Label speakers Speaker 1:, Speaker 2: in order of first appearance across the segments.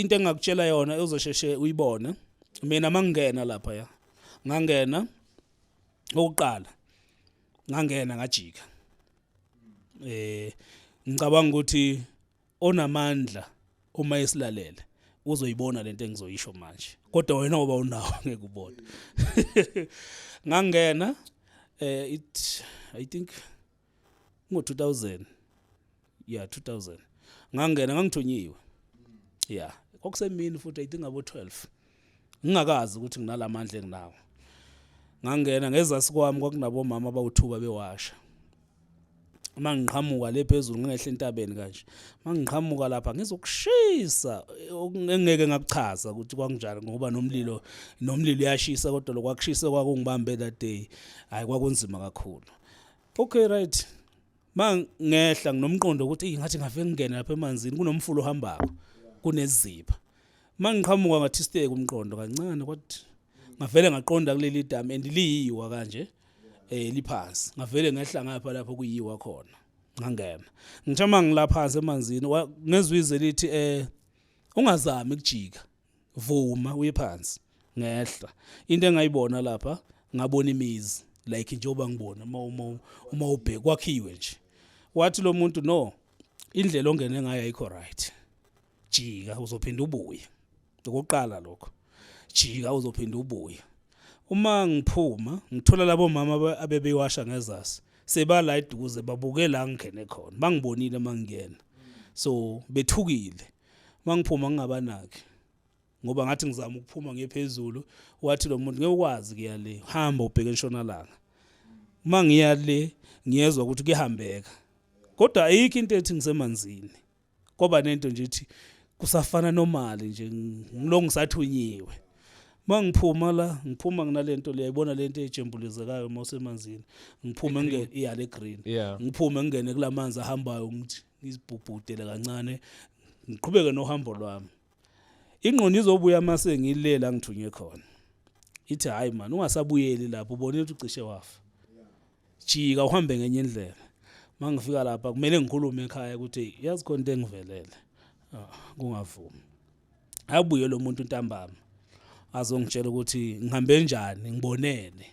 Speaker 1: into engakutshela yona uzosheshe uyibone mina mangena lapha ya ngangena oqala ngangena ngajika ngicabanga ukuthi onamandla uma esilalele uzoyibona lento engizoyisho manje kodwa wena ngoba unawo ngeke ubone ngangena I think ngo 2000 2000 ngangena ngangithonyiwe kwakusemini futhi I think abo 12 ngingakazi ukuthi nginalamandla enginawo ngangena ngezasi kwami kwakunabo mama abawuthuba bewasha mangiqhamuka le phezulu ngehla entabeni kanje mangiqhamuka lapha ngizokushisa ngeke ngakuchaza ukuthi kwakunjani ngoba nomlilo uyashisa kodwa lokwakushisa kwakungibambe that day hayi kwakunzima kakhulu okay right mangehla nginomqondo ukuthi ngathi ngave ngingena lapha emanzini kunomfulo ohambako kuneziba mangiqhamuka ngathi stake umqondo kancane kwathi ngavele ngaqonda kuleli dam andiliyiwa kanje liphansi ngavele ngehla ngapha lapho kuyiwa khona ngangena ngithama ngilaphansi emanzini ngezwe izwe lithi ungazami ukujika vuma uye phansi ngehla into engayibona lapha ngabona imizi like njengoba ngibona uma ubheke kwakhiwe nje wathi lo muntu no indlela ongene ngayo ayikho right jika uzophinda ubuye ngokuqala lokho jika uzophinda ubuye uma ngiphuma ngithola labo mama abebewasha ngezasi sebala eduze babuke la ngene khona bangibonile mangiyena so bethukile mangiphuma ngingabanaki ngoba ngathi ngizama ukuphuma ngephezulu wathi lo muntu ngeke ukwazi kuya le hamba ubheke eNtshonalanga mangiya le ngiyezwa ukuthi kuyahambeka kodwa ayikho into ethi ngisemanzini ngoba nento nje ithi kusafana normally nje ngilongisathunyiwe mangiphuma la ngiphuma nginalento leyayibona lento ejembulezekayo mosemanzini ngiphuma ngiyale green ngiphuma ngene kulamanzi ahambayo ngithi ngizibhubhudele kancane ngiqhubeke nohambo lwami ingqondo izobuya mase ngilela ngithunywe khona ithi hayi man ungasabuyeli lapho ubone ukuthi ucishe wafa jika uhambe ngenye indlela mangifika lapha kumele ngikhulume ekhaya ukuthi yazi khona into engivelele kungavumi abuye lo muntu ntambama azongitshela ukuthi ngihambe njani ngibonene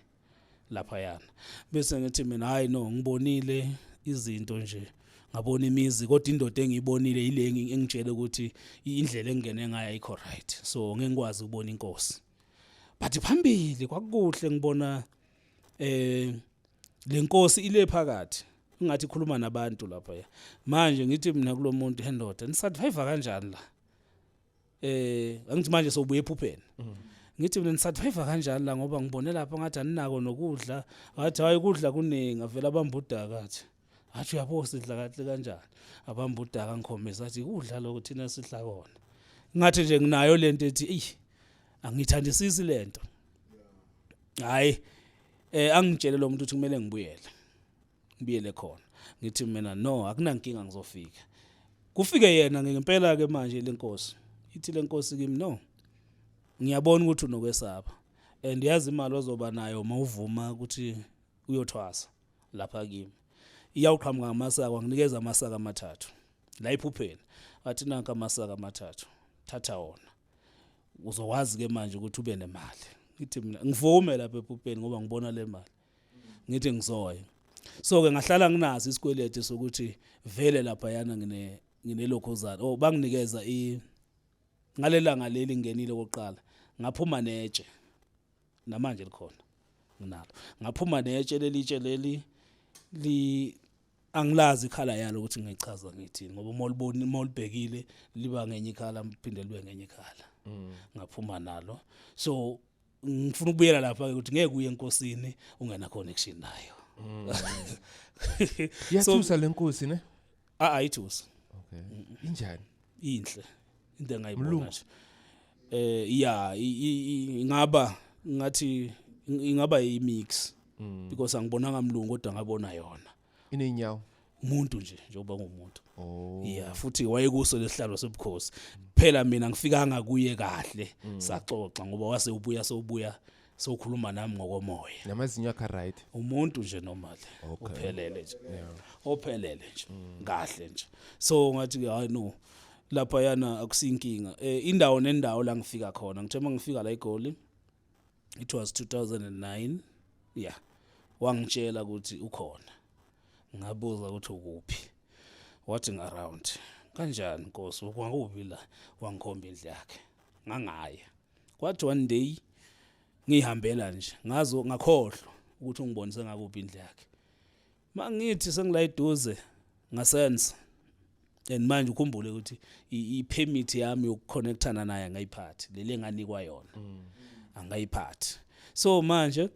Speaker 1: lapha yana bese ngithi mina hayi no ngibonile izinto nje ngabona imizi kodwa indoda engiyibonile ile engitshela ukuthi indlela engene ngayo ayikho right so ngeke ngikwazi ukubona inkosi but phambili kwakuhle ngibona le nkosi ile phakathi ngathi ikhuluma nabantu lapha manje ngithi mina kulo muntu hendoda nisathayva kanjani la angithi manje sobuye ephupheni ngithi mina nisathayva kanjani la ngoba ngibone lapha ngathi aninako nokudla ngathi hayi ukudla kuningi avela abambudaka athi athi uyabo sidla kahle kanjani abambudaka ngikhombisa athi ukudla lokho thina sidla kona ngathi nje nginayo lento ethi angithandisisi lento hayi angitshele lo muntu ukuthi kumele ngibuyele khona ngithi mina no akunankinga ngizofika kufike yena ngempela ke manje lenkosi ithi lenkosi kimi no ngiyabona ukuthi unokwesaba and yazi imali ozoba nayo mawuvuma ukuthi uyothwasa lapha kimi iyawuqhamuka ngamasaka wanginikeza amasaka amathathu la iphupheni athi nanka amasaka amathathu thatha wona uzokwazi ke manje ukuthi ube nemali ngithi mina ngivume lapha ephupheni ngoba ngibona le mali ngithi ngizoya so ke ngahlala nginazi isikwelete sokuthi vele lapha yana nginelokhuzana banginikeza ngalelanga leli ngenile oqala ngaphuma netshe namanje likhona nginalo ngaphuma netshe lelitshe leli angilazi ikhala yalo ukuthi ngichaza ngithini ngoba molibhekile liba ngenye ikhala mphinde libe ngenye ikhala ngaphuma nalo so ngifuna ukubuyela lapha ukuthi ngeke uye enkosini ungena connection nayo
Speaker 2: yathusa lenkosi ne
Speaker 1: ayithusa
Speaker 2: okay injani
Speaker 1: inhle into engayibona nje ingaba imix because angibonanga mlungu kodwa ngabona yona
Speaker 2: inenyawo
Speaker 1: umuntu njengoba ngumuntu futhi wayekuso lesihlalo sobukhosi phela mina ngifikanga kuye kahle saxoxa ngoba wase ubuya sokhuluma nami ngokomoya
Speaker 2: namazinyo akha right
Speaker 1: umuntu nje normal uphelele nje ophelele nje kahle nje so ngathi hayi no lapha yana akusinkinga indawo nendawo la ngifika khona ngithe mangifika la eGoli it was 2009 yeah wangitshela ukuthi ukhona ngabuza ukuthi ukuphi wathi around kanjani Nkosi wakuphi la wangikhomba indlu yakhe ngangaya kwathi one day ngihambela nje ngazo ngakhohlwa ukuthi ungibonise ngakuphi indlu yakhe mangithi sengila eduze ngasenza and manje ukhumbule ukuthi i-permit yami yokuconnectana naye ngayiphathi lele enganikwa yona angayiphathi so manje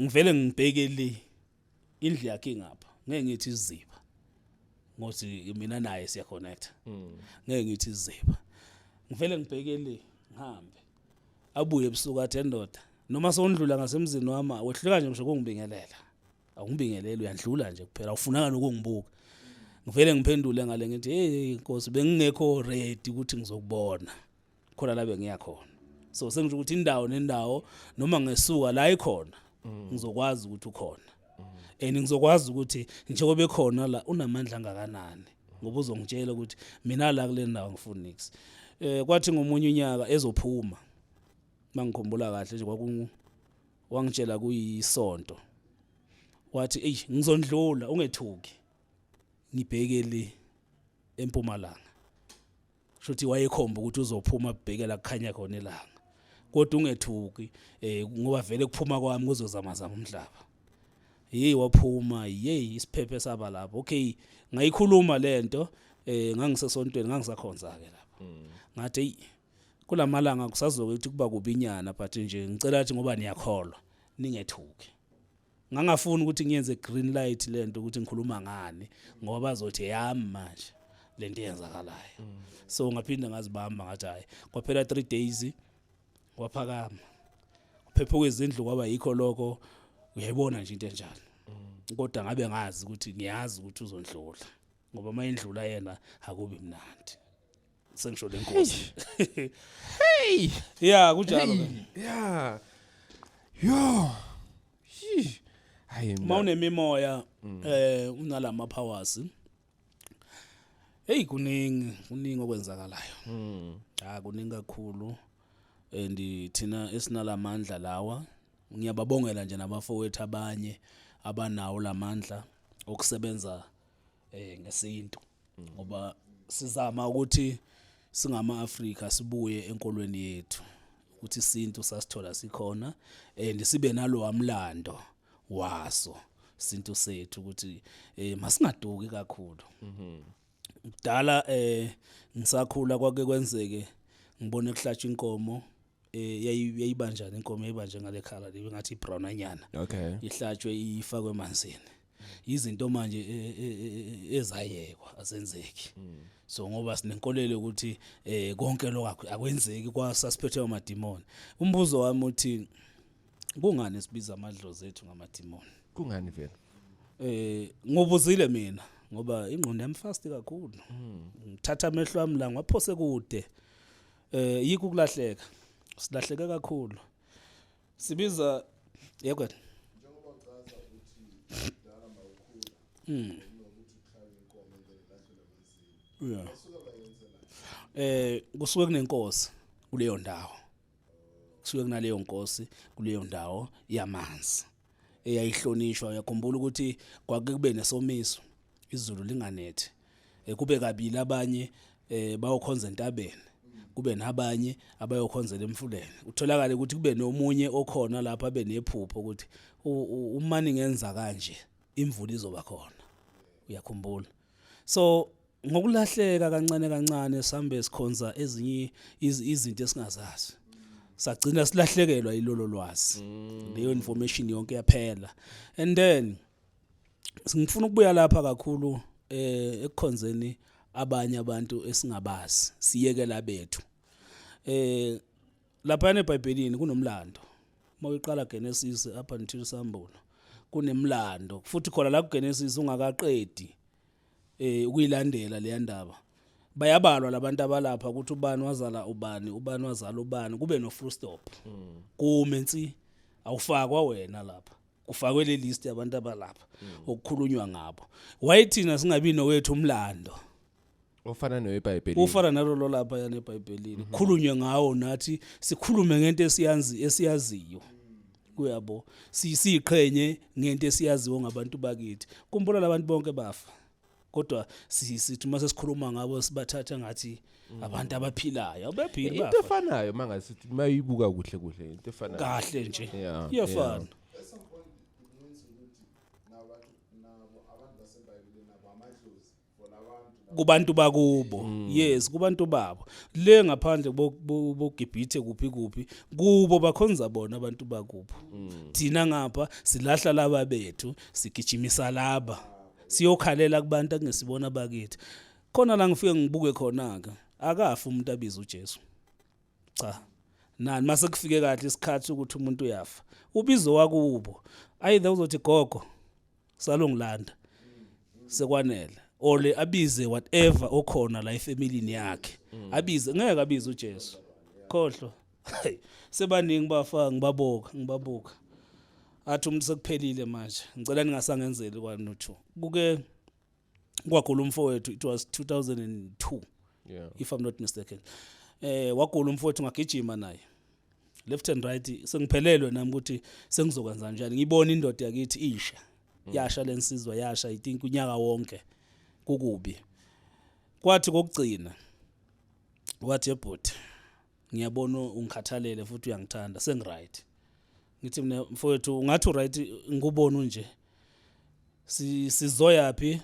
Speaker 1: ngivele ngibheke le indlu yakhe ngapha ngeke ngithi iziba ngothi mina naye siya connect ngeke ngithi iziba ngivele ngibheke le ngihambe abuye ebusuku athi endoda noma sondlula ngasemzini wami wehluleka nje ngisho ukungibingelela awungibingeleli uyandlula nje kuphela awufunanga nokungibuka ngivele ngiphendule ngale ngithi hey Nkosi bengingekho ready ukuthi ngizokubona khona la bengiya khona so sengisho ukuthi indawo nendawo noma ngesuka la ikhona ngizokwazi ukuthi ukhona and ngizokwazi ukuthi njengoba ekhona la unamandla angakanani ngoba uzongitshela ukuthi mina la kule ndawo ngifuna nix kwathi ngomunye unyaka ezophuma mangikhumbula kahle nje wangitshela kuyisonto wathi ey ngizondlula ungethuki ngibheke le eMpumalanga shothi wayekhomba ukuthi uzophuma kubhekela kukhanya khona ilanga kodwa ungethuki ngoba vele kuphuma kwami kuzozamazama umhlaba waphuma isiphephe saba lapho okay ngayikhuluma lento ngangisesontweni ngangisakhonza ke lapho ngathi kulamalanga kusazokuthi kuba kubinyana but nje ngicela ukuthi ngoba niyakholwa ningethuki ngangafuni ukuthi ngiyenze green light lento ukuthi ngikhuluma ngani ngoba bazothi yami manje lento yenzakalayo so ngaphinda ngazibamba ngathi hayi kwaphela 3 days waphakama kuphephe kwezindlu kwaba yikho lokho uyayibona nje into enjalo kodwa ngabe ngazi ukuthi ngiyazi ukuthi uzondlula ngoba mayindlula yena akubi mnandi sengisho lenkosi
Speaker 2: Hey
Speaker 1: yeah kunjalo
Speaker 2: yeah yo hayi
Speaker 1: mawunemimoya unalama powers hey kuningi okwenzakalayo kuningi kakhulu and thina esinalamandla lawa ngiyababongela nje nabafowethu abanye abanawo lamandla okusebenza ngesintu ngoba sizama ukuthi singama-Afrika sibuye enkolweni yethu ukuthi isintu sasithola sikhona and sibe nalo amlando waso isintu sethu ukuthi masingaduki kakhulu kudala ngisakhula kwake kwenzeke ngibone kuhlatshwa inkomo yayibanjani inkomo yayibanje ngale khala libe ngathi ibrown anyana
Speaker 2: okay
Speaker 1: ihlatshwe ifakwe emanzini izinto manje ezayekwa azenzeki so ngoba sinenkolelo ukuthi konke lokho akwenzeki kwasasiphethe amadimoni umbuzo wami uthi kungani sibiza amadlozi ethu ngamadimoni
Speaker 2: kungani vele
Speaker 1: ngobuzile mina ngoba ingqondo yami fast kakhulu ngithatha amehlo ami la ngaphose kude yikho ukulahleka silahleke kakhulu sibiza yebo njengoba uchaza ukuthi dala mawukhula nokuthi uhlale inkomo ngelahlelo lezimo kusuka bayenzela kusuke kunenkosi kuleyo ndawo kusuke kunaleyo nkosi kuleyo ndawo yamanzi eyayihlonishwa yakhumbula ukuthi kwake kube nesomiso izulu linganethi kube kabili abanye bayokhonza entabeni kube nabanye abayokhonzela emfuleni utholakala ukuthi kube nomunye okhona lapha benephupho ukuthi umani ngenza kanje imvula izoba khona uyakhumbula so ngokulahleka kancane kancane sambe sikhonza ezinye izinto esingazazi sagcina silahlekelwa ilolo lwazi leyo information yonke yaphela and then ngifuna ukubuya lapha kakhulu ekukhonzeni abanye abantu esingabazi siyekela bethu lapha eBhayibhelini kunomlando mawuqala Genesis up until Sambulo kunemlando futhi khona la kuGenesis ungakaqedi ukuyilandela le ndaba bayabalwa labantu abalapha ukuthi ubani wazala ubani ubani wazala ubani kube no full stop kumenzi awufakwa wena lapha kufakwe le list yabantu abalapha okukhulunywa ngabo wayithina singabi nowethu umlando
Speaker 2: ofana neBhayibhelini
Speaker 1: ufana nalo lapha yana eBhayibhelini khulunywe ngawo nathi sikhulume ngento esiyaziyo kuyabo siyiqhenye ngento esiyaziyo ngabantu bakithi kumbula labantu bonke bafa kodwa sithi mase sikhuluma ngabo sibathatha ngathi abantu abaphilayo abaphili bafa
Speaker 2: into efanayo mangasithi mayibuka kuhle into efanayo
Speaker 1: kahle nje iyafana kubantu bakubo yes kubantu babo le ngaphandle bogibhithe kuphi kubo bakhonza bona abantu bakubo thina ngapha silahla laba bethu sigijimisa laba siyokhalela kubantu akungesibona bakithi khona la ngifike ngibuke khona ke akafa umuntu abiza uJesu cha nani mase kufike kahle isikhathi ukuthi umuntu uyafa ubizo wakubo ayithe uzothi gogo salongilanda sekwanele ole abize whatever okhona la efamilini yakhe abize ngeke abize uJesu khohlwa sebaningi bafa ngibabuka athi umuntu sekuphelile manje ngicela ningasangenzeli kwanuthu kuke kwagula umfowethu it was 2002 if I'm not mistaken wagula umfowethu ngagijima naye left and right sengiphelelwe nami ukuthi sengizokwenza kanjani ngibona indoda yakithi isha yasha lensizwa yasha I think unyaka wonke kukubi kwathi kokugcina wathi ebhuti ngiyabona ungikhathalele futhi uyangithanda sengiright ngithi mina mfowethu ungathi right ngikubona nje sizoyapi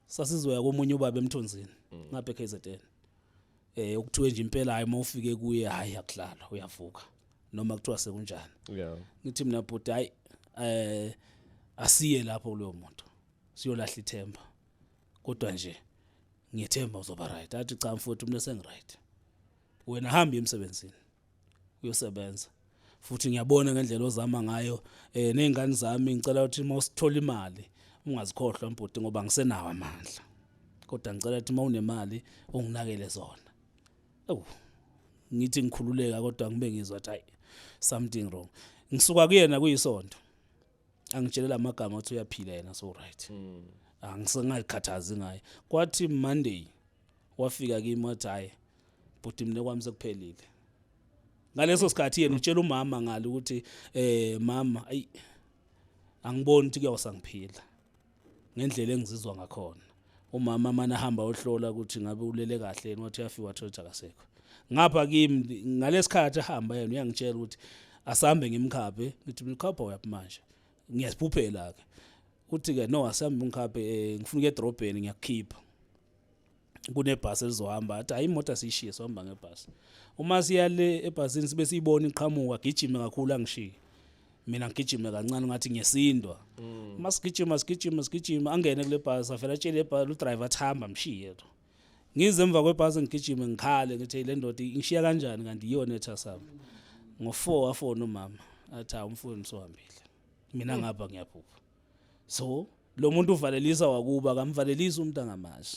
Speaker 1: sasizoya komunye ubaba emthonzini ngapha eKZN ukuthiwe nje impela hayi mawufike kuye hayi akudlala uyavuka noma kuthiwa sekunjani ngithi mina bhuti hayi asiye lapho kuloyo muntu siyolahla ithemba kodwa nje ngiyethemba uzoba right athi cha mfowethu mina sengiright wena hamba emsebenzini uyosebenza futhi ngiyabona ngendlela ozama ngayo nezingane zami ngicela ukuthi mawusithola imali ungazikhohlwa mbhuti ngoba ngisenawo amandla kodwa ngicela ukuthi mawunemali unginakele zona ngithi ngikhululeka kodwa ngibe ngizwa ukuthi hayi something wrong ngisuka kuyena kuyisonto angitshelela amagama ukuthi uyaphila yena so right angisengakhathazi ngaye kwathi Monday wafika kimi wathi hayi bhuti mina kwami sekuphelile ngaleso sikhathi yena utshela umama ngale ukuthi mama ayi angiboni ukuthi kuyawasangiphila ngendlela engizizwa ngakhona umama mana hamba ohlola ukuthi ngabe ulele kahle yena wathi yafi wathola akasekho ngapha kimi ngalesikhathi ahamba yena uyangitshela ukuthi asambe ngimkhaphe ngithi mkhapha uyaphi manje ngiyasiphuphela ke uthi ke no asambe ngimkhaphe ngifuna ukuya edrobheni ngiyakukhipha kunebhasi elizohamba athi hayi imoto siyishiye sohamba ngebhasi uma siyale ebhasini sibe siyibona iqhamuka gijime kakhulu angishiye mina ngigijime kancane ngathi ngiyasindwa masigijima angene kule bhasi afela atshele ibhasi udriver athamba mshiye ngize emva kwebhasi ngigijime ngikhale ngithi le ndoda ingishiya kanjani kanti iyona ethasami ngo4 wafona umama athi umfowethu sohambile mina ngapha ngiyaphupha so lo muntu uvalelisa wakuba akamvalelisa umuntu angamazi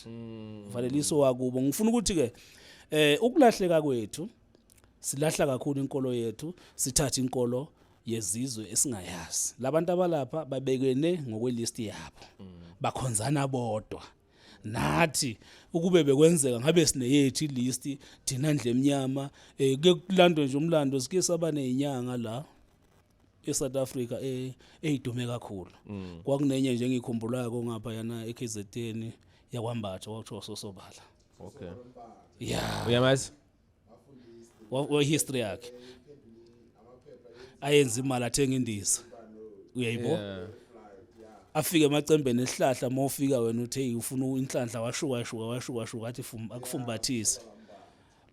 Speaker 1: uvalelisa wakubo ngifuna ukuthi ke ukulahleka kwethu silahla kakhulu inkolo yethu sithatha inkolo yezizwe esingayazi labantu abalapha babekene ngokwelist yabo bakhonzana bodwa nathi ukube bekwenzeka ngabe sineyethu ilist thina ndle emnyama ke kulandwe nje umlando sike saba nezinyanga la eSouth Africa eyidume kakhulu kwakunenye nje engikhumbulayo ngapha yana eKZN yakwambatha wakuthiwa sosobala
Speaker 2: okay
Speaker 1: yeah
Speaker 2: uyamazi
Speaker 1: wa history yakhe ayenza imali athenga indiza uyayibo afike emacembeni esihlahla mawufika wena uthe ufuna inhlanhla washuka athi akufumbathise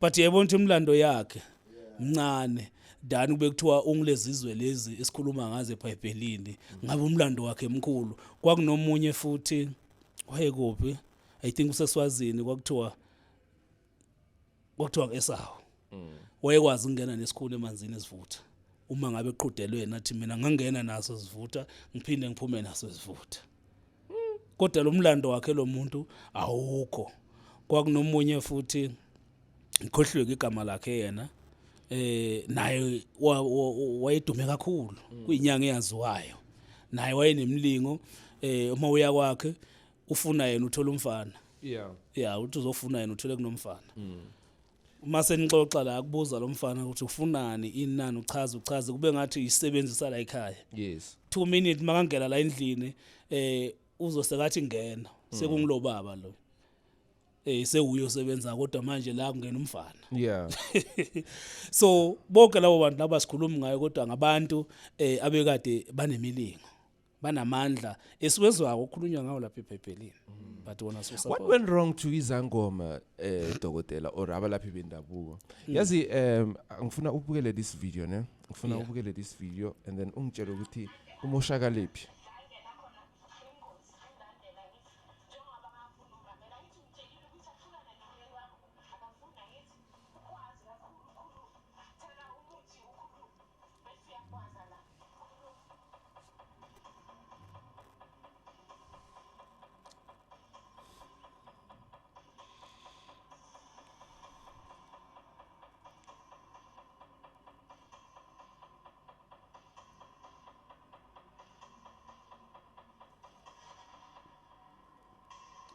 Speaker 1: but yayibona ukuthi imlando yakhe mncane dani kube kuthiwa ungilezizwe lezi esikhuluma ngaze eBhayibhelini ngabe umlando wakhe emkhulu kwakunomunye futhi wayekuphi I think useswazini kwakuthiwa eSawu wayekwazi ukungena nesikhulu emanzini esivutha uma ngabe eqhudelwe nathi mina ngangena naso sivutha ngiphinde ngiphume naso sivutha kodwa lo mlando wakhe lo muntu awukho kwakunomunye futhi ngikhohlwe igama lakhe yena naye wayedume kakhulu kuyinyanga eyaziwayo naye wayenemlingo uma uya kwakhe ufuna yena uthola umfana yeah uthi uzofuna yena uthole kunomfana uma senixoxa la akubuza lo mfana ukuthi ufunani inani uchaze kube ngathi isebenzisa la ekhaya
Speaker 2: yes
Speaker 1: 2 minutes makangena la endlini uzosekathi ngena sekungilo baba lo sewuyo sebenza kodwa manje la kungena umfana
Speaker 2: yeah
Speaker 1: so bonke labo bantu laba sikhuluma ngayo kodwa ngabantu abekade banemilingo banamandla esiwezwako ukukhulunywa ngawo lapha eBhayibhelini but wona
Speaker 2: what went wrong to izangoma dokotela or abalaphi bendabuko yazi ngifuna ubukele this video ne ngifuna ubukele this video and then ungitshela ukuthi umoshakalephi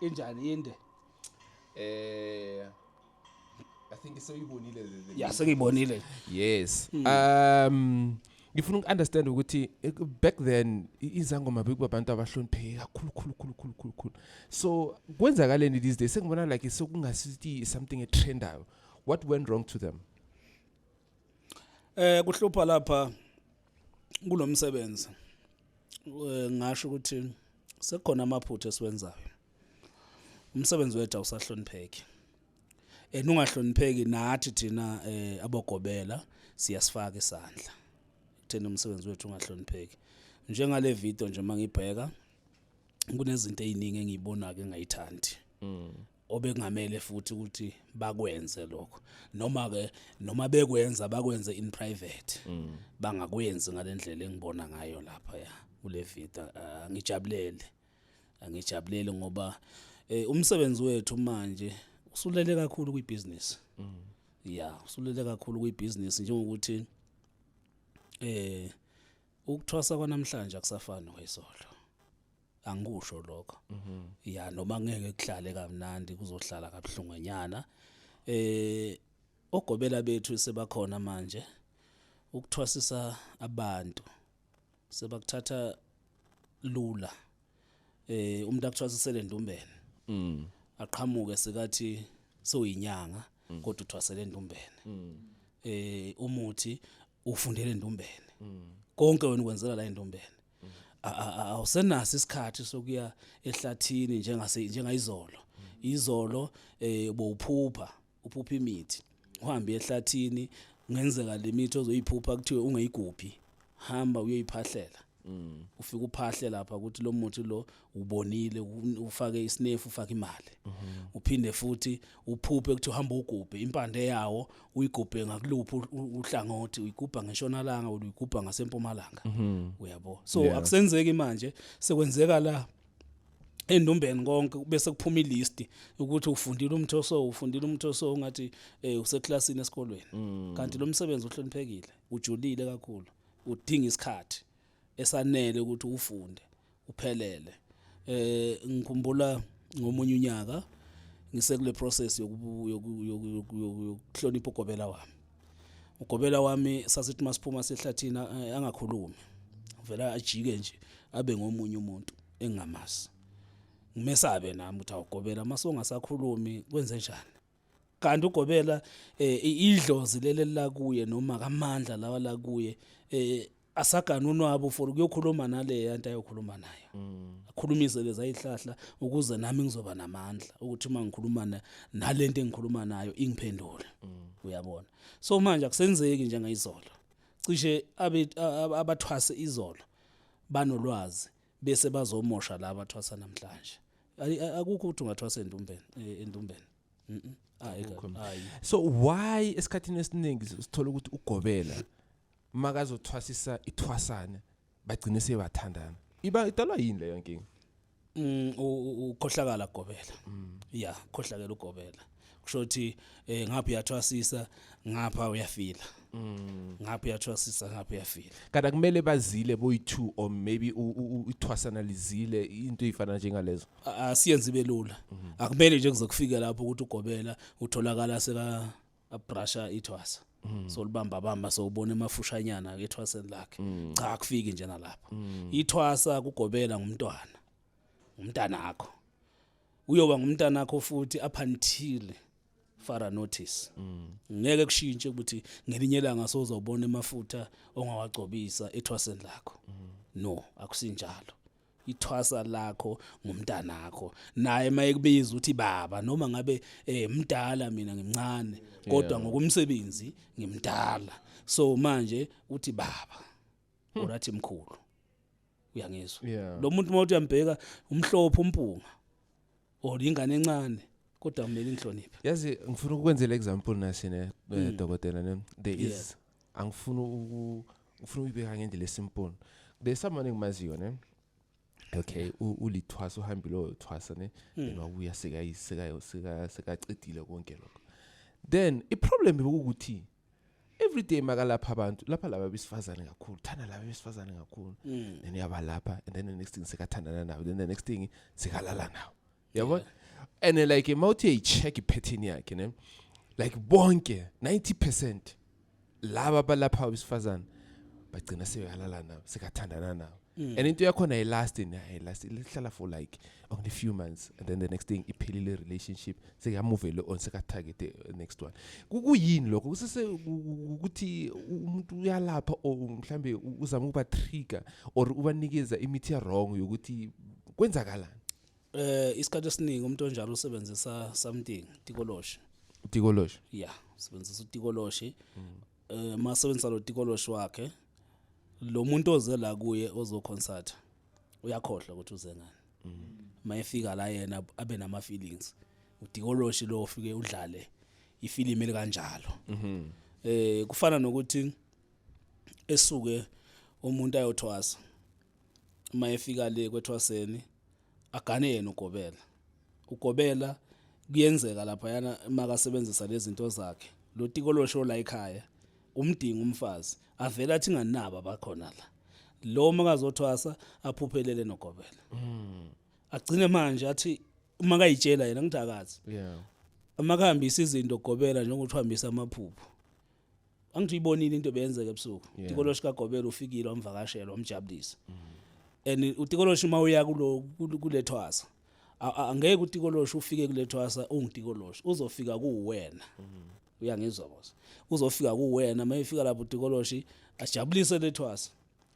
Speaker 1: injani inde
Speaker 2: I think sewuyibonile
Speaker 1: yeah sekuyibonile
Speaker 2: yes ngifuna ukunderstand ukuthi back then izangoma bekuba abantu abahlonipheke kakhulu so kwenzakaleni these days sengibona like sekungasithi something a trendayo what went wrong to them
Speaker 1: kuhlupha lapha kulomsebenzi ngasho ukuthi sekukhona amaphutha esiwenzayo umsebenzi wethu awusahlonipheki ungahlonipheki nathi thina abogobela siyasifaka isandla thina umsebenzi wethu ungahlonipheki njengale video nje mangibheka kunezinto eziningi engiyibona ke engayithandi obekungamele futhi ukuthi bakwenze lokho noma bekwenza bakwenze in private bangakwenzi ngalendlela engibona ngayo lapha ya kule video angijabulele ngoba umsebenzi wethu manje usulele kakhulu kwibusiness yeah usulele kakhulu kwibusiness njengokuthi ukuthwasa kwanamhlanje akusafani nokwesolo angikusho lokho yeah noma ngeke kuhlale kamnandi kuzohlala kabuhlungunyana ogobela bethu sebakhona manje ukuthwasisa abantu sebakuthatha lula umuntu akuthwasisele endumbeni aqhamuke sekathi soyinyanga kodwa uthwasele endumbeni umuthi ufundele endumbeni konke wena ukwenzela la endumbeni awusenaso isikhathi sokuya ehlathini njengayizolo bowuphupha imithi uhambe ehlathini ngenzeka lemithi ozoyiphupha kuthiwe ungayiguphi hamba uyoyiphahlela ufika uphahle lapha ukuthi lo muthi lo ubonile ufake isinefu ufake imali uphinde futhi uphuphe ukuthi uhamba ugubhe impande yawo uyigubhe ngakuluphi uhlangothi uyigubha ngeshonalanga uyigubha ngasempumalanga uyabo so akusenzeki manje sekwenzeka la endumbeni konke bese kuphuma ilist ukuthi ufundile umthoso ungathi useklasini esikolweni kanti lo msebenzi uhloniphekile ujulile kakhulu udinga isikhathi esanele ukuthi ufunde uphelele ngikhumbula ngomunye unyaka ngisekule process yokuhlonipha ugobela wami sasithi masiphuma sehlathini angakhulumi vela ajike nje abe ngomunye umuntu engingamazi ngimesabe nami ukuthi awugobela masongasakhulumi kwenze njani kanti ugobela idlozi lele la kuye noma kamandla lawa la kuye asagana unwabo for ukuyokhuluma nale yanto ayokhuluma nayo akhulumise leza ihlahla ukuze nami ngizoba namandla ukuthi uma ngikhuluma nalento engikhuluma nayo ingiphendule uyabona so manje akusenzeki njengayizolo cishe abathwase izolo banolwazi bese bazomosha la abathwasa namhlanje akukho ukuthi ungathwasa endumbeni
Speaker 2: so why esikhathini esiningi sithola ukuthi ugobela makazothwasisa ithwasane bagcine sebathandana idalwa yini leyo nkinga
Speaker 1: ukhohlakala ugobela yeah khohlakela ugobela kusho ukuthi ngapha uyathwasisa ngapha uyafila ngapha uyathwasisa ngapha uyafila
Speaker 2: Kada kumele bazile boyi2 or maybe uthwasanalizile into efana njengalezo.
Speaker 1: asiyenze ibe lula akumele nje kuzokufika lapho ukuthi ugobela utholakala seka abrasha ithwasa so libamba so ubona emafushanyana ke ethwaseni lakhe cha akufiki nje nalapho ithwasa kugobela ngumntana akho uyoba ngumntana akho futhi up until further notice ngeke kushintshe ukuthi ngelinye ilanga sozobona emafutha ongawagcobisa ethwaseni lakho no akusinjalo ithwasa lakho ngumntana akho naye mayekubiza uthi baba noma ngabe mdala mina ngimncane kodwa ngokumsebenzi ngimdala so manje uthi baba orathi mkhulu uyangizwa lo muntu mawuthi uyambheka umhlophe umpunga ingane encane kodwa kumele inhloniphe
Speaker 2: yazi ngifuna ukwenzela example nasine dokotela ne there is angifuna uyibeka ngendlela esimple there's someone engimaziyo ne okay ulithwasa uhambile uthwasa ne wabuya sekaqedile konke lokho then i problem ukuthi every day makalapha abantu lapha laba besifazane kakhulu thana laba besifazane kakhulu then yabalapha and then the next thing sekathandana nawo then the next thing sekalala nawo yabo and like mawuthi check ipattern yakhe ne like bonke 90% laba balapha besifazane bagcina sekalala nawo sekathandana nawo and into yakhona lasting lihlala for like only a few months and then the next thing iphelile relationship sekuyamove on sekatarget the next one kuyini lokho kusese ukuthi umuntu uyalapha or mhlambe uzama ukuba trigger or ubanikeza imithi wrong yokuthi kwenzakalani
Speaker 1: isikhathi esiningi umuntu onjalo usebenzisa something tikoloshi yeah usebenzisa utikoloshi masebenzisa lo tikoloshi wakhe lo muntu oze la kuye ozoconsulta uyakhohlwa ukuthi uze ngani mayefika la yena abe nama feelings utikoloshi lo ufike udlale ifilimu elikanjalo kufana nokuthi esuke umuntu ayothwasa mayefika le kwethwaseni agane yena ugobela kuyenzeka lapha yana makasebenzisa lezi zinto zakhe lo tikolosho la ekhaya umdinga umfazi avela athi nganaba bakhona la lo makazothwasa aphuphelele nogobela agcine manje athi uma kayitshela yena ngithakazi amakahambisa izinto gobela njengokuthi uhambisa amaphupho angithi uyibonile into beyenzeka ebusuku tikolosho kagobela ufikile wamvakashela wamjabulisa and utikoloshi mawuya kulethwasa angeke utikoloshi ufike kulethwasa ungitikoloshi uzofika kuwena uyangizwa boss uzofika kuwena mayefika lapho utikoloshi ajabulise lethwasa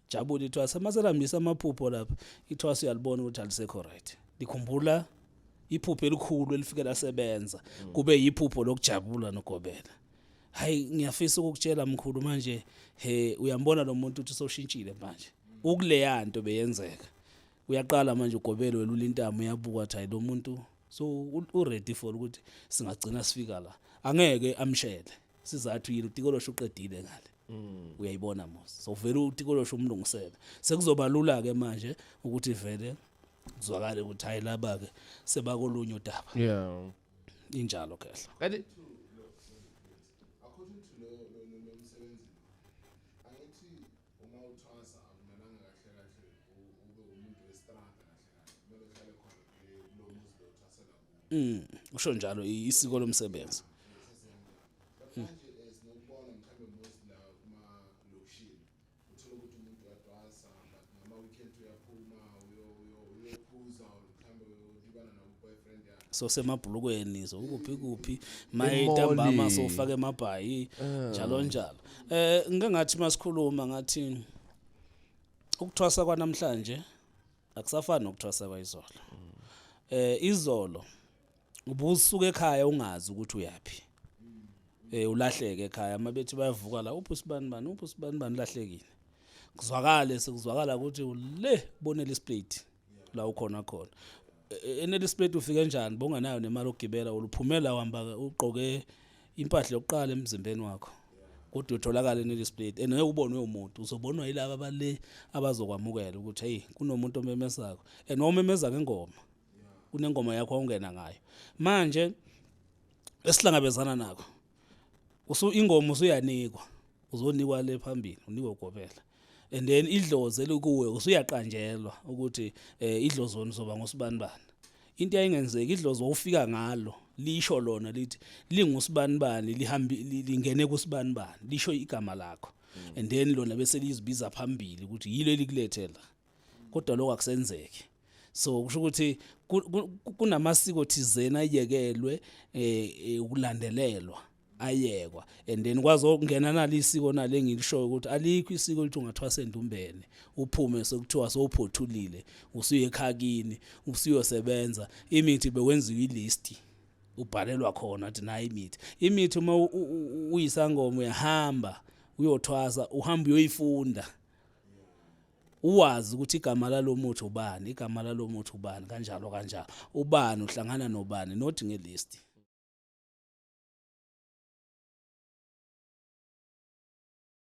Speaker 1: jabule ithwasa maselambisa amaphupho lapha ithwasa uyalibona ukuthi alisekho right likhumbula iphupho elikhulu elifike lasebenza kube yiphupho lokujabula nogobela hayi ngiyafisa ukukutshela mkhulu manje uyambona lo muntu uthi soshintshile manje ukuleya nto beyenzeka uyaqala manje ugobelo welula intamo uyabuka ukuthi hayi lo muntu so uready for ukuthi singagcina sifika la angeke amshele sizathu yini utikoloshi uqedile ngale uyayibona mos so vele utikoloshi umlungisele sekuzoba lula ke manje ukuthi vele kuzwakale ukuthi hayi laba ke sebakolunye udaba injalo kehla
Speaker 2: kanti
Speaker 1: usho njalo isiko lomsebenzi so semabhulukweni so kuphi mayitambama so ufake emabhayi njalo ngeke ngathi masikhuluma ngathi ukuthwasa kwanamhlanje akusafani nokuthwasa kwayizolo izolo ubusuka ekhaya ungazi ukuthi uyapi ulahleke ekhaya mabethi bayavuka la uphi sibani lahlekile kuzwakala ukuthi ule bonela isplate la ukhona khona eneli split ufike kanjani bonganayo nemali ogibela uluphumela uhamba uqoke impahla yokuqala emzimbeni wakho kodwa utholakala eneli split ngeke ubonwe umuntu uzobonwa yilabo abale abazokwamukela ukuthi hey kunomuntu omemezako noma memeza ngengoma kunengoma yakho ongena ngayo manje esihlangabezana nakho ingoma usuyanikwa uzonikwa le phambili unikwe ugobela and then idlozi elikuwe usuyaqanjelwa ukuthi idlozi uzoba ngosibanibani into ayingenzeki idlozi ufika ngalo lisho lona lithi lingusibanibani lingene kusibanibani lisho igama lakho and then lona bese lizibiza phambili ukuthi yilo elikulethela kodwa lokho akusenzeki so kusho ukuthi kunamasiko thizena ayekelwe ukulandelelwa ayekwa and then kwazi ukungena nalo isiko nalo engilishoyo ukuthi alikho isiko lithi ungathwasa endumbene uphume sekuthiwa sowuphothulile usuye ekhakini usuyosebenza imithi bekwenziwa ilist ubhalelwa khona athi nayi imithi uma uyisangoma uyahamba uyothwasa uhamba uyoyifunda uwazi ukuthi igama lalomuthi ubani kanjalo ubani uhlangana nobani not ngelist